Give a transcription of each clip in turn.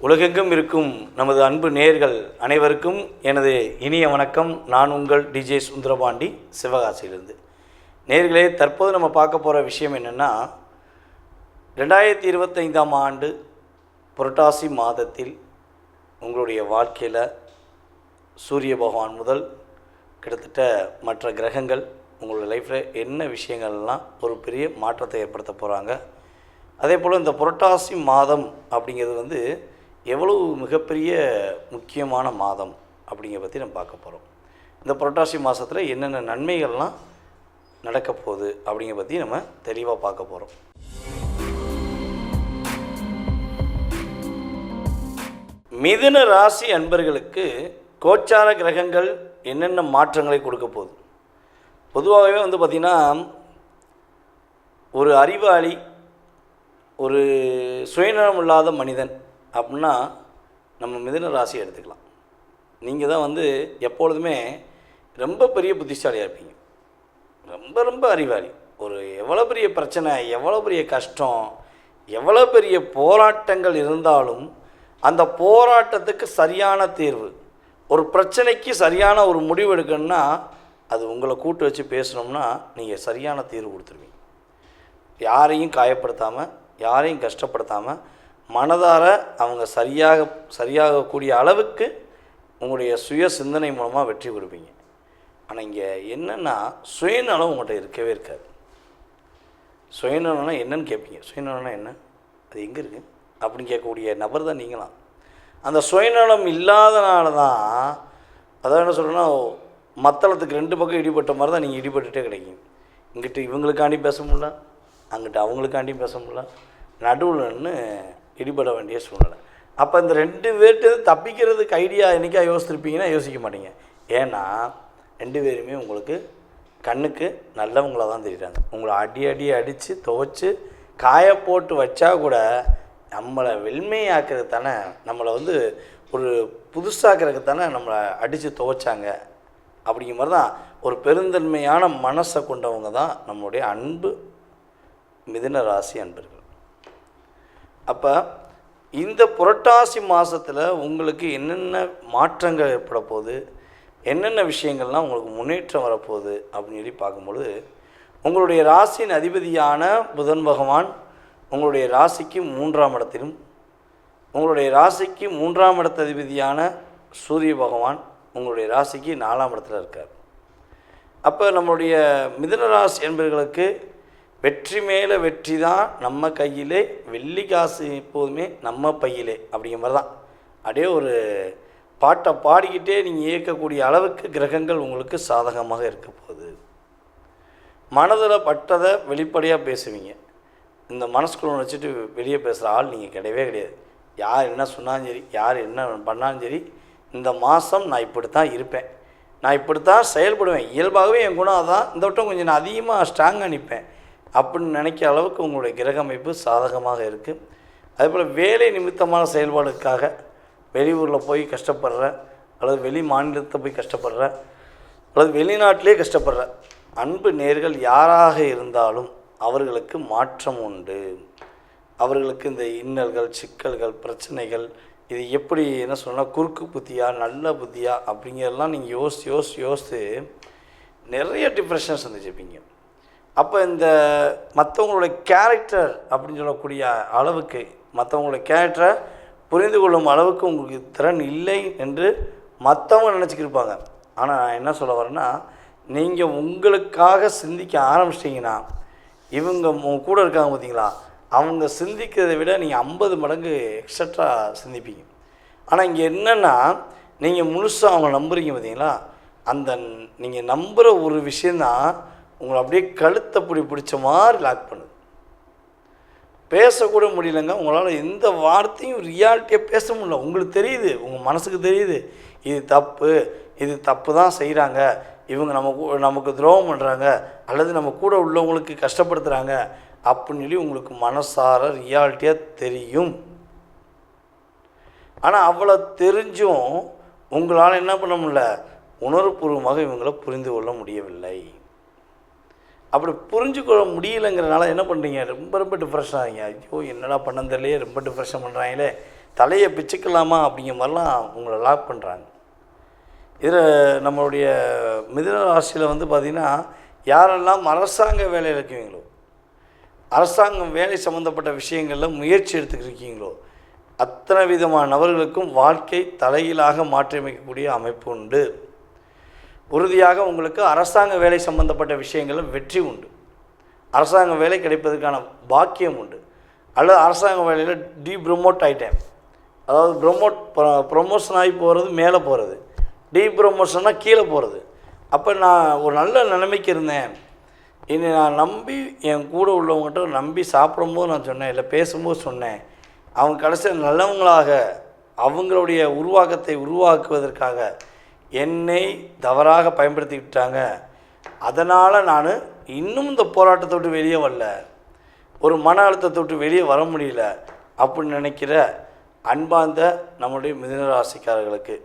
உலகெங்கும் இருக்கும் நமது அன்பு நேயர்கள் அனைவருக்கும் எனது இனிய வணக்கம். நான் உங்கள் டிஜே சுந்தரபாண்டி, சிவகாசியிலிருந்து. நேயர்களே, தற்போது நம்ம பார்க்க போகிற விஷயம் என்னென்னா, 2025ஆம் ஆண்டு புரட்டாசி மாதத்தில் உங்களுடைய வாழ்க்கையில் சூரிய பகவான் முதல் கிட்டத்தட்ட மற்ற கிரகங்கள் உங்களுடைய லைஃப்பில் என்ன விஷயங்கள்லாம் ஒரு பெரிய மாற்றத்தை ஏற்படுத்த போகிறாங்க. அதே போல் இந்த புரட்டாசி மாதம் அப்படிங்கிறது எவ்வளவு மிகப்பெரிய முக்கியமான மாதம் அப்படிங்கிறத பற்றி நம்ம பார்க்க போகிறோம். இந்த புரட்டாசி மாதத்தில் என்னென்ன நன்மைகள்லாம் நடக்க போகுது அப்படிங்கிறத பற்றி நம்ம தெளிவாக பார்க்க போகிறோம். மிதுன ராசி அன்பர்களுக்கு கோச்சார கிரகங்கள் என்னென்ன மாற்றங்களை கொடுக்க போகுது. பொதுவாகவே பார்த்திங்கன்னா, ஒரு அறிவாளி, ஒரு சுயநலம் இல்லாத மனிதன் அப்படின்னா நம்ம மிதுன ராசி எடுத்துக்கலாம். நீங்கள் தான் எப்பொழுதுமே ரொம்ப பெரிய புத்திசாலியாக இருப்பீங்க, ரொம்ப அறிவாளி. ஒரு எவ்வளோ பெரிய பிரச்சனை, எவ்வளோ பெரிய கஷ்டம், எவ்வளோ பெரிய போராட்டங்கள் இருந்தாலும் அந்த போராட்டத்துக்கு சரியான தீர்வு, ஒரு பிரச்சனைக்கு சரியான ஒரு முடிவு எடுக்கணும்னா அது உங்களை கூட்டு வச்சு பேசணும்னா நீங்கள் சரியான தீர்வு கொடுத்துருவீங்க. யாரையும் காயப்படுத்தாமல், யாரையும் கஷ்டப்படுத்தாமல், மனதார அவங்க சரியாகக்கூடிய அளவுக்கு உங்களுடைய சுய சிந்தனை மூலமாக வெற்றி கொடுப்பீங்க. ஆனால் இங்கே என்னென்னா, சுயநலம் உங்கள்கிட்ட இருக்கவே இருக்காது. சுயநலம்னா என்னன்னு கேட்பீங்க. சுயநலம்னா என்ன, அது எங்கே இருக்குது அப்படின்னு கேட்கக்கூடிய நபர் தான் நீங்களாம். அந்த சுயநலம் இல்லாதனால தான், அதாவது என்ன சொல்கிறேன்னா, மத்தளத்துக்கு 2 பக்கம் இடிபட்ட மாதிரி தான் நீங்கள் இடிபட்டுகிட்டே கிடைக்கும். இங்கிட்ட இவங்களுக்காண்டி பேச முடியல, அங்கிட்ட அவங்களுக்காண்டி பேச முடியல, நடுவில்னு இடிபட வேண்டிய சூழ்நிலை. அப்போ இந்த 2 பேர்ட்டு தப்பிக்கிறதுக்கு ஐடியா என்றைக்கா யோசிச்சிருப்பீங்கன்னா யோசிக்க மாட்டீங்க. ஏன்னா 2 பேருமே உங்களுக்கு கண்ணுக்கு நல்லவங்களாக தான் தெரியுறாங்க. உங்களை அடித்து துவைச்சி காய போட்டு வச்சா கூட நம்மளை வெண்மையாக்குறதுக்கு தானே, நம்மளை ஒரு புதுசாக்குறதுக்கு தானே நம்மளை அடித்து துவைச்சாங்க. அப்படிங்கிற மாதிரி தான் ஒரு பெருந்தன்மையான மனசை கொண்டவங்க தான் நம்மளுடைய அன்பு மிதுன ராசி அன்பர்கள். அப்போ இந்த புரட்டாசி மாதத்தில் உங்களுக்கு என்னென்ன மாற்றங்கள் ஏற்பட போகுது, என்னென்ன விஷயங்கள்லாம் உங்களுக்கு முன்னேற்றம் வரப்போகுது அப்படின்னு சொல்லி பார்க்கும்பொழுது, உங்களுடைய ராசியின் அதிபதியான புதன் பகவான் உங்களுடைய ராசிக்கு 3ஆம் இடத்திலும், உங்களுடைய ராசிக்கு 3ஆம் இடத்து அதிபதியான சூரிய பகவான் உங்களுடைய ராசிக்கு 4ஆம் இடத்துல இருக்கார். அப்போ நம்மளுடைய மிதுன ராசி என்பவர்களுக்கு வெற்றி மேலே வெற்றி தான் நம்ம கையிலே, வெள்ளி காசு எப்போதுமே நம்ம பையிலே அப்படிங்கிற மாதிரி தான். அப்படியே ஒரு பாட்டை பாடிக்கிட்டே நீங்கள் இயக்கக்கூடிய அளவுக்கு கிரகங்கள் உங்களுக்கு சாதகமாக இருக்க போகுது. மனதில் பட்டதை வெளிப்படையாக பேசுவீங்க. இந்த மனசுக்குள்ள வச்சுட்டு வெளியே பேசுகிற ஆள் நீங்கள் கிடையவே கிடையாது. யார் என்ன சொன்னாலும் சரி, யார் என்ன பண்ணாலும் சரி, இந்த மாதம் நான் இப்படித்தான் இருப்பேன், நான் இப்படித்தான் செயல்படுவேன், இயல்பாகவே என் குணம் அதான், இந்த வட்டம் கொஞ்சம் நான் அதிகமாக ஸ்ட்ராங்காக நிற்பேன் அப்படின்னு நினைக்கிற அளவுக்கு உங்களுடைய கிரக அமைப்பு சாதகமாக இருக்குது. அதேபோல் வேலை நிமித்தமான செயல்பாடுக்காக வெளியூரில் போய் கஷ்டப்படுற, அல்லது வெளி மாநிலத்தை போய் கஷ்டப்படுற, அல்லது வெளிநாட்டிலே கஷ்டப்படுற அன்பு நேர்கள் யாராக இருந்தாலும் அவர்களுக்கு மாற்றம் உண்டு. அவர்களுக்கு இந்த இன்னல்கள், சிக்கல்கள், பிரச்சனைகள், இது எப்படி என்ன சொன்னால் குறுக்கு புத்தியா நல்ல புத்தியா அப்படிங்கிறதெல்லாம் நீங்கள் யோசித்து நிறைய டிப்ரெஷன்ஸ் வந்துச்சுப்பீங்க. அப்போ இந்த மற்றவங்களுடைய கேரக்டர் அப்படின்னு சொல்லக்கூடிய அளவுக்கு, மற்றவங்களுடைய கேரக்டரை புரிந்து கொள்ளும் அளவுக்கு உங்களுக்கு திறன் இல்லை என்று மற்றவங்க நினச்சிக்கிருப்பாங்க. ஆனால் நான் என்ன சொல்ல வரேன்னா, நீங்கள் உங்களுக்காக சிந்திக்க ஆரம்பிச்சிட்டிங்கன்னா இவங்க கூட இருக்காங்க பார்த்தீங்களா, அவங்க சிந்திக்கிறதை விட நீங்கள் 50 மடங்கு எக்ஸட்ரா சிந்திப்பீங்க. ஆனால் இங்கே என்னென்னா, நீங்கள் முழுசாக அவங்க நம்புறீங்க பார்த்தீங்களா, அந்த நீங்கள் நம்புகிற ஒரு விஷயந்தான் உங்களை அப்படியே கழுத்தை பிடிச்ச மாதிரி லாக் பண்ணுது. பேசக்கூட முடியலைங்க, உங்களால் எந்த வார்த்தையும் ரியாலிட்டியாக பேச முடியல. உங்களுக்கு தெரியுது, உங்கள் மனசுக்கு தெரியுது இது தப்பு தான் செய்கிறாங்க, இவங்க நமக்கு துரோகம் பண்ணுறாங்க, அல்லது நம்ம கூட உள்ளவங்களுக்கு கஷ்டப்படுத்துகிறாங்க அப்படின்னு சொல்லி உங்களுக்கு மனசார ரியாலிட்டியாக தெரியும். ஆனால் அவ்வளோ தெரிஞ்சும் உங்களால் என்ன பண்ண முடியல, உணர்வுபூர்வமாக இவங்களை புரிந்து கொள்ள முடியவில்லை. அப்படி புரிஞ்சுக்கொள்ள முடியலைங்கிறனால என்ன பண்ணுறீங்க, ரொம்ப டிப்ரெஷன் ஆகிங்க. ஐயோ என்னடா பண்ண தெரியலையே, ரொம்ப டிப்ரெஷன் பண்ணுறாங்களே, தலையை பிச்சுக்கலாமா அப்படிங்கிற மாதிரிலாம் உங்களை லாக் பண்ணுறாங்க. இதில் நம்மளுடைய மிதுன ராசியில் வந்து பார்த்திங்கன்னா, யாரெல்லாம் அரசாங்க வேலையில் இருக்கீங்களோ, அரசாங்கம் வேலை சம்மந்தப்பட்ட விஷயங்களில் முயற்சி எடுத்துக்கிருக்கீங்களோ, அத்தனை விதமான நபர்களுக்கும் வாழ்க்கை தலைகீழாக மாற்றியமைக்கக்கூடிய அமைப்பு உண்டு. உறுதியாக உங்களுக்கு அரசாங்க வேலை சம்பந்தப்பட்ட விஷயங்களில் வெற்றி உண்டு. அரசாங்க வேலை கிடைப்பதற்கான பாக்கியம் உண்டு. அல்லது அரசாங்க வேலையில் ப்ரொமோட் ஆகிட்டேன், அதாவது ப்ரொமோஷன் ஆகி போகிறது, மேலே போகிறது, ப்ரொமோஷனாக கீழே போகிறது. அப்போ நான் ஒரு நல்ல நிலைமைக்கு இருந்தேன். இனி நான் நம்பி என் கூட உள்ளவங்ககிட்ட நம்பி சாப்பிடும்போது நான் சொன்னேன், இல்லை பேசும்போது சொன்னேன், அவங்க கடைசியில் நல்லவங்களாக அவங்களுடைய உருவாக்கத்தை உருவாக்குவதற்காக என்னை தவறாக பயன்படுத்திக்கிட்டாங்க. அதனால் நான் இன்னும் இந்த போராட்டத்தை விட்டு வெளியே வரல, ஒரு மன அழுத்தத்தை விட்டு வெளியே வர முடியல அப்படின்னு நினைக்கிற அன்பார்ந்த நம்முடைய மிதுன ராசிக்காரர்களுக்கு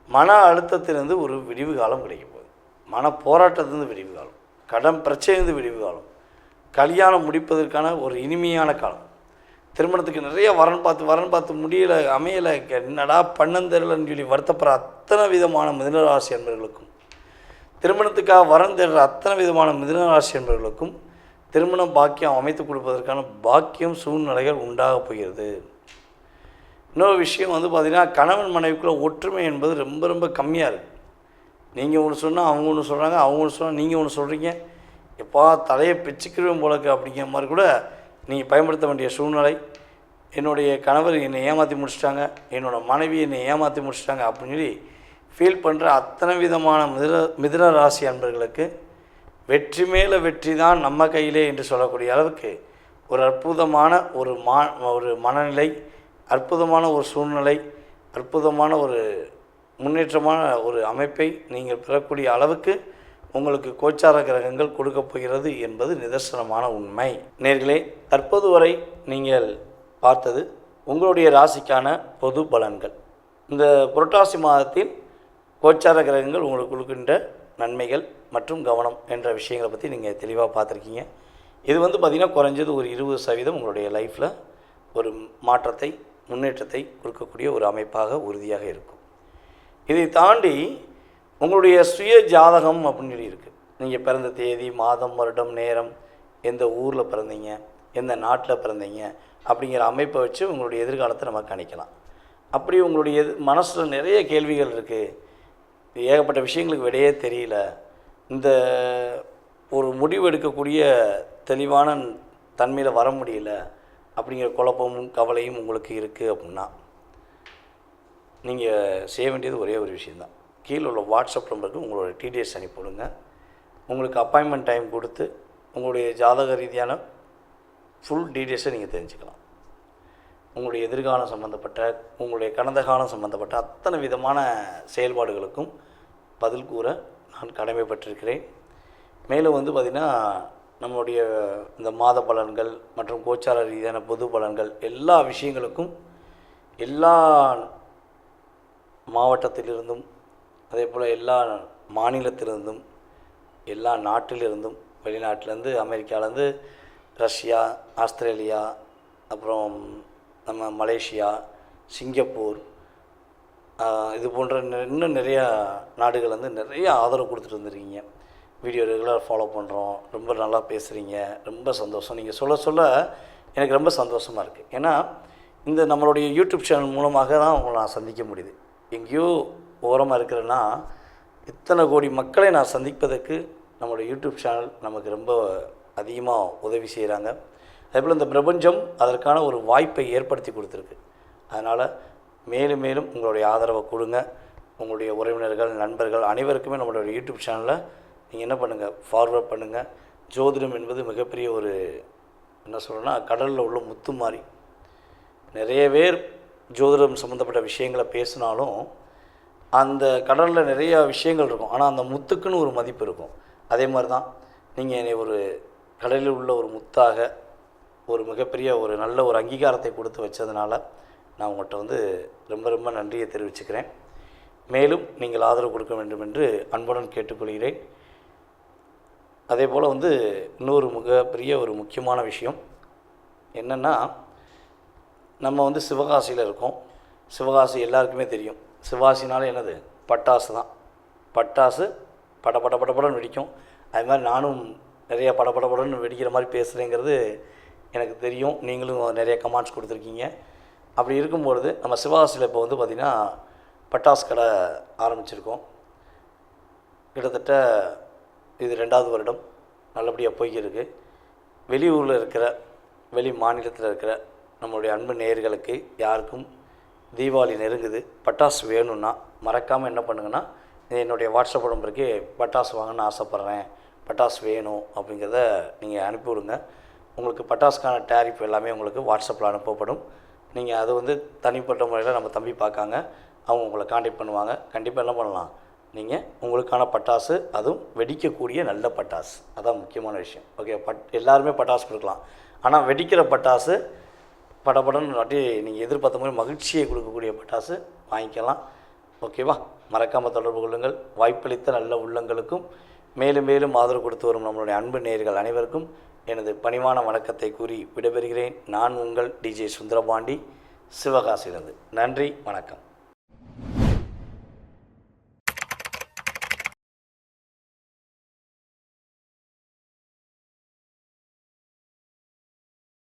மன அழுத்தத்திலிருந்து ஒரு விடிவு காலம் கிடைக்கும் போது, மன போராட்டத்திலிருந்து விடிவு காலம், கடன் பிரச்சனையிலிருந்து விடிவு காலம், கல்யாணம் முடிப்பதற்கான ஒரு இனிமையான காலம், திருமணத்துக்கு நிறைய வரன் பார்த்து முடியலை, அமையலை, என்னடா பண்ணந்தெரியலன்னு சொல்லி வருத்தப்படுற அத்தனை விதமான மிதுனராசி என்பவர்களுக்கும், திருமணத்துக்காக வரன் தேடுற அத்தனை விதமான மிதுனராசி என்பவர்களுக்கும் திருமணம் பாக்கியம் அமைத்து கொடுப்பதற்கான பாக்கியம் சூழ்நிலைகள் உண்டாக போகிறது. இன்னொரு விஷயம் வந்து பார்த்திங்கன்னா, கணவன் மனைவிக்குள்ளே ஒற்றுமை என்பது ரொம்ப ரொம்ப கம்மியாக இருக்குது. நீங்கள் ஒன்று சொன்னால் அவங்க ஒன்று சொல்கிறாங்க, அவங்க ஒன்று சொன்னால் நீங்கள் ஒன்று சொல்கிறீங்க, எப்போ தலையை பிச்சுக்கிருவேன் போலக்கு அப்படிங்கிற மாதிரி கூட நீங்கள் பயன்படுத்த வேண்டிய சூழ்நிலை. என்னுடைய கணவர் என்னை ஏமாற்றி முடிச்சிட்டாங்க, என்னோடய மனைவி என்னை ஏமாற்றி முடிச்சிட்டாங்க அப்படின்னு சொல்லி ஃபீல் பண்ணுற அத்தனை விதமான மிதுன ராசி அன்பர்களுக்கு வெற்றி மேலே வெற்றி தான் நம்ம கையிலே என்று சொல்லக்கூடிய அளவுக்கு ஒரு அற்புதமான ஒரு மனநிலை, அற்புதமான ஒரு சூழ்நிலை, அற்புதமான ஒரு முன்னேற்றமான ஒரு அமைப்பை நீங்கள் பெறக்கூடிய அளவுக்கு உங்களுக்கு கோச்சார கிரகங்கள் கொடுக்கப் போகிறது என்பது நிதர்சனமான உண்மை. நேர்களே, தற்போது வரை நீங்கள் பார்த்தது உங்களுடைய ராசிக்கான பொது பலன்கள். இந்த புரட்டாசி மாதத்தில் கோச்சார கிரகங்கள் உங்களுக்கு கொடுக்கின்ற நன்மைகள் மற்றும் கவனம் என்ற விஷயங்களை பற்றி நீங்கள் தெளிவாக பார்த்துருக்கீங்க. இது வந்து பார்த்திங்கன்னா குறைஞ்சது ஒரு 20% உங்களுடைய லைஃப்பில் ஒரு மாற்றத்தை, முன்னேற்றத்தை கொடுக்கக்கூடிய ஒரு அமைப்பாக உறுதியாக இருக்கும். இதை தாண்டி உங்களுடைய சுய ஜாதகம் அப்படின்னு சொல்லி இருக்குது. நீங்கள் பிறந்த தேதி, மாதம், வருடம், நேரம், எந்த ஊரில் பிறந்தீங்க, எந்த நாட்டில் பிறந்தீங்க அப்படிங்கிற அமைப்பை வச்சு உங்களுடைய எதிர்காலத்தை நம்ம கணிக்கலாம். அப்படி உங்களுடைய மனசில் நிறைய கேள்விகள் இருக்குது, ஏகப்பட்ட விஷயங்களுக்கு விடையே தெரியல, இந்த ஒரு முடிவு எடுக்கக்கூடிய தெளிவான தன்மையில் வர முடியல அப்படிங்கிற குழப்பமும் கவலையும் உங்களுக்கு இருக்குது அப்படின்னா, நீங்கள் செய்ய வேண்டியது ஒரே ஒரு விஷயந்தான். கீழே உள்ள வாட்ஸ்அப் நம்பருக்கு உங்களோட டீடைல்ஸ் அனுப்பிவிடுங்க. உங்களுக்கு அப்பாயின்மெண்ட் டைம் கொடுத்து உங்களுடைய ஜாதக ரீதியான ஃபுல் டீடைல்ஸை நீங்கள் தெரிஞ்சுக்கலாம். உங்களுடைய எதிர்காலம் சம்மந்தப்பட்ட, உங்களுடைய கடந்த காலம் சம்மந்தப்பட்ட அத்தனை விதமான செயல்பாடுகளுக்கும் பதில் கூற நான் கடமைப்பட்டிருக்கிறேன். மேலும் வந்து பார்த்திங்கன்னா, நம்மளுடைய இந்த மாத பலன்கள் மற்றும் கோச்சார ரீதியான பொது பலன்கள் எல்லா விஷயங்களுக்கும் எல்லா மாவட்டத்திலிருந்தும், அதே போல் எல்லா மாநிலத்திலிருந்தும், எல்லா நாட்டிலிருந்தும், வெளிநாட்டிலேருந்து, அமெரிக்காவிலேருந்து, ரஷ்யா, ஆஸ்திரேலியா, அப்புறம் நம்ம மலேசியா, சிங்கப்பூர், இது போன்ற இன்னும் நிறையா நாடுகள் வந்து நிறைய ஆதரவு கொடுத்துட்டு வந்துருக்கீங்க. வீடியோ ரெகுலராக ஃபாலோ பண்ணுறோம், ரொம்ப நல்லா பேசுகிறீங்க, ரொம்ப சந்தோஷம். நீங்கள் சொல்ல எனக்கு ரொம்ப சந்தோஷமாக இருக்குது. ஏன்னா இந்த நம்மளுடைய யூடியூப் சேனல் மூலமாக தான் உங்களை நான் சந்திக்க முடியுது. எங்கேயோ ஓரமாக இருக்கிறேன்னா இத்தனை கோடி மக்களை நான் சந்திப்பதற்கு நம்மளுடைய யூடியூப் சேனல் நமக்கு ரொம்ப அதிகமாக உதவி செய்கிறாங்க. அதேபோல் இந்த பிரபஞ்சம் அதற்கான ஒரு வாய்ப்பை ஏற்படுத்தி கொடுத்துருக்கு. அதனால் மேலும் மேலும் உங்களுடைய ஆதரவை கொடுங்க. உங்களுடைய உறவினர்கள், நண்பர்கள் அனைவருக்குமே நம்மளுடைய யூடியூப் சேனலில் நீங்கள் என்ன பண்ணுங்கள், ஃபார்வர்ட் பண்ணுங்கள். ஜோதிடம் என்பது மிகப்பெரிய ஒரு என்ன சொல்கிறேன்னா, கடலில் உள்ள முத்து மாதிரி. நிறைய பேர் ஜோதிடம் சம்மந்தப்பட்ட விஷயங்களை பேசினாலும் அந்த கடலில் நிறையா விஷயங்கள் இருக்கும், ஆனால் அந்த முத்துக்குன்னு ஒரு மதிப்பு இருக்கும். அதே மாதிரி தான் நீங்கள் என்னை ஒரு கடலில் உள்ள ஒரு முத்தாக, ஒரு மிகப்பெரிய ஒரு நல்ல ஒரு அங்கீகாரத்தை கொடுத்து வச்சதுனால நான் உங்கள்கிட்ட வந்து ரொம்ப ரொம்ப நன்றியை தெரிவிச்சுக்கிறேன். மேலும் நீங்கள் ஆதரவு கொடுக்க வேண்டும் என்று அன்புடன் கேட்டுக்கொள்கிறேன். அதே போல் வந்து இன்னொரு மிகப்பெரிய ஒரு முக்கியமான விஷயம் என்னென்னா, நம்ம வந்து சிவகாசியில் இருக்கோம். சிவகாசி எல்லாருக்குமே தெரியும். சிவகாசினாலே என்னது? பட்டாசு தான். பட்டாசு படன்னு வெடிக்கும். அது மாதிரி நானும் நிறைய படன்னு வெடிக்கிற மாதிரி பேசுகிறேங்கிறது எனக்கு தெரியும். நீங்களும் நிறைய கமெண்ட்ஸ் கொடுத்துருக்கீங்க. அப்படி இருக்கும்பொழுது நம்ம சிவகாசியில் இப்போ வந்து பார்த்திங்கன்னா பட்டாசு கடை ஆரம்பிச்சிருக்கோம். கிட்டத்தட்ட இது 2வது வருடம் நல்லபடியாக போய்க்கிருக்கு. வெளியூரில் இருக்கிற, வெளி மாநிலத்தில் இருக்கிற நம்மளுடைய அன்பு நேயர்களுக்கு யாருக்கும் தீபாவளி நெருங்குது, பட்டாசு வேணும்னா மறக்காமல் என்ன பண்ணுங்கன்னா, என்னுடைய வாட்ஸ்அப் நம்பருக்கு பட்டாசு வாங்கணும்னு ஆசைப்பட்றேன், பட்டாசு வேணும் அப்படிங்கிறத நீங்கள் அனுப்பிவிடுங்க. உங்களுக்கு பட்டாசுக்கான டேரிஃப் எல்லாமே உங்களுக்கு வாட்ஸ்அப்பில் அனுப்பப்படும். நீங்கள் அது வந்து தனிப்பட்ட முறையில் நம்ம தம்பி பார்க்காங்க, அவங்க உங்களை காண்டாக்ட் பண்ணுவாங்க. கண்டிப்பாக என்ன பண்ணலாம், நீங்கள் உங்களுக்கான பட்டாசு, அதுவும் வெடிக்கக்கூடிய நல்ல பட்டாசு, அதான் முக்கியமான விஷயம். ஓகே, எல்லாருமே பட்டாசு கொடுக்கலாம். ஆனால் வெடிக்கிற பட்டாசு படன்னு வாட்டி நீங்கள் எதிர்பார்த்த மாதிரி மகிழ்ச்சியை கொடுக்கக்கூடிய பட்டாசு வாங்கிக்கலாம். ஓகேவா? மறக்காமல் தொடர்பு கொள்ளுங்கள். வாய்ப்பளித்த நல்ல உள்ளங்களுக்கும் மேலும் மேலும் ஆதரவு கொடுத்து வரும் நம்மளுடைய அன்பு நேயர்கள் அனைவருக்கும் எனது பணிவான வணக்கத்தை கூறி விடைபெறுகிறேன். நான் உங்கள் டிஜே சுந்தரபாண்டி, சிவகாசியிலிருந்து. நன்றி, வணக்கம்.